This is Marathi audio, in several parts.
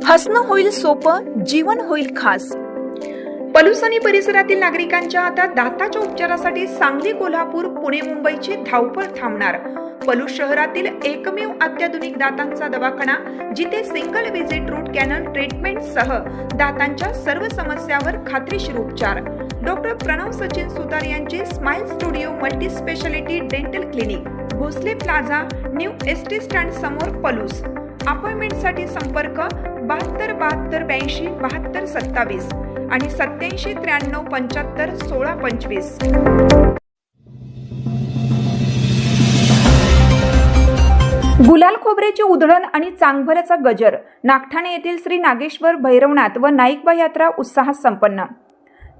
हसणं होईल सोपं, जीवन होईल खास। पलूस आणि परिसरातील नागरिकांच्या आता दाताच्या उपचारासाठी सांगली, कोल्हापूर, पुणे, मुंबईची धावपळ थांबणार। पलूस शहरातील एकमेव अत्याधुनिक दातांचा दवाखाना, जिथे single visit root canal treatment सह दातांच्या सर्व समस्यावर खात्रीशीर उपचार। डॉक्टर प्रणव सचिन सुतार यांचे smile studio multi speciality dental clinic, Bhosale plaza, new ST stand समोर, पलूस। अपॉइंटमेंटसाठी संपर्क 72 72 82 72 27 आणि 87 93 75 16 25। गुलाल खोबरेची उधळण आणि चांगभरचा गजर। नागठाणे येथील श्री नागेश्वर भैरवनाथ व नाईकबा यात्रा उत्साहात संपन्न।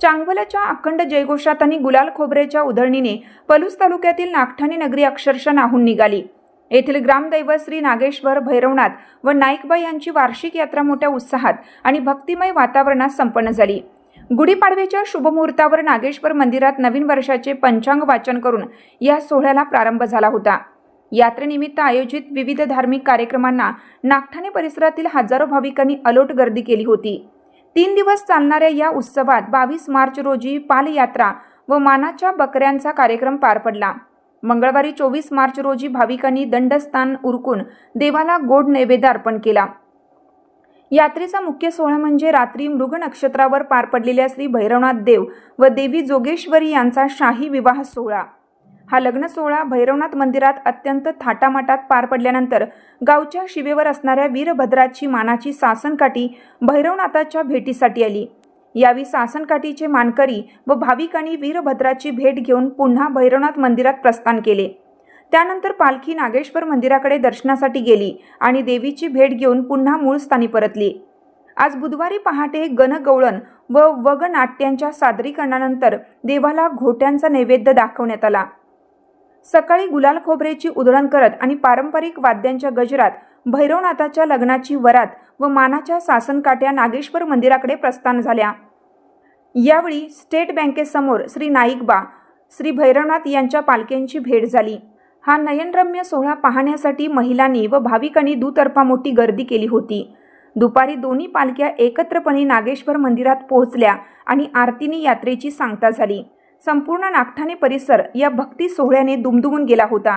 चांगभलच्या अखंड जयघोषात आणि गुलाल खोबरेच्या उधळणीने पलूस तालुक्यातील नागठाणे नगरी अक्षरशः नाहून निघाली। येथील ग्रामदैवत श्री नागेश्वर भैरवनाथ व नाईकबा यांची वार्षिक यात्रा मोठ्या उत्साहात आणि भक्तिमय वातावरणात संपन्न झाली। गुढीपाडव्याच्या शुभमुहूर्तावर नागेश्वर मंदिरात नवीन वर्षाचे पंचांग वाचन करून या सोहळ्याला प्रारंभ झाला होता। यात्रेनिमित्त आयोजित विविध धार्मिक कार्यक्रमांना नागठाणे परिसरातील हजारो भाविकांनी अलोट गर्दी केली होती। 3 दिवस चालणाऱ्या या उत्सवात 22 मार्च रोजी पालयात्रा व मानाच्या बकऱ्यांचा कार्यक्रम पार पडला। मंगळवारी 24 मार्च रोजी भाविकांनी दंडस्थान उरकून देवाला गोड नैवेद्य अर्पण केला। यात्रेचा मुख्य सोहळा म्हणजे रात्री मृग नक्षत्रावर पार पडलेल्या श्री भैरवनाथ देव व देवी जोगेश्वरी यांचा शाही विवाह सोहळा। हा लग्न सोहळा भैरवनाथ मंदिरात अत्यंत थाटामाटात पार पडल्यानंतर गावच्या शिवेवर असणाऱ्या वीरभद्राची मानाची सासनकाठी भैरवनाथाच्या भेटीसाठी आली। यावेळी सासनकाठीचे मानकरी व भाविकांनी वीरभद्राची भेट घेऊन पुन्हा भैरवनाथ मंदिरात प्रस्थान केले। त्यानंतर पालखी नागेश्वर मंदिराकडे दर्शनासाठी गेली आणि देवीची भेट घेऊन पुन्हा मूळ स्थानी परतली। आज बुधवारी पहाटे गणगवळण व वगनाट्यांच्या सादरीकरणानंतर देवाला घोट्यांचा नैवेद्य दाखवण्यात आला। सकाळी गुलाल खोबरेची उधळण करत आणि पारंपरिक वाद्यांच्या गजरात भैरवनाथाच्या लग्नाची वरात व मानाच्या सासनकाठ्या नागेश्वर मंदिराकडे प्रस्थान झाल्या। यावेळी स्टेट बँकेसमोर श्री नाईकबा, श्री भैरवनाथ यांच्या पालख्यांची भेट झाली। हा नयनरम्य सोहळा पाहण्यासाठी महिलांनी व भाविकांनी दुतर्फा मोठी गर्दी केली होती। दुपारी दोन्ही पालख्या एकत्रपणे नागेश्वर मंदिरात पोहोचल्या आणि आरतीने यात्रेची सांगता झाली। संपूर्ण नागठाणे परिसर या भक्ती सोहळ्याने दुमदुमून गेला होता।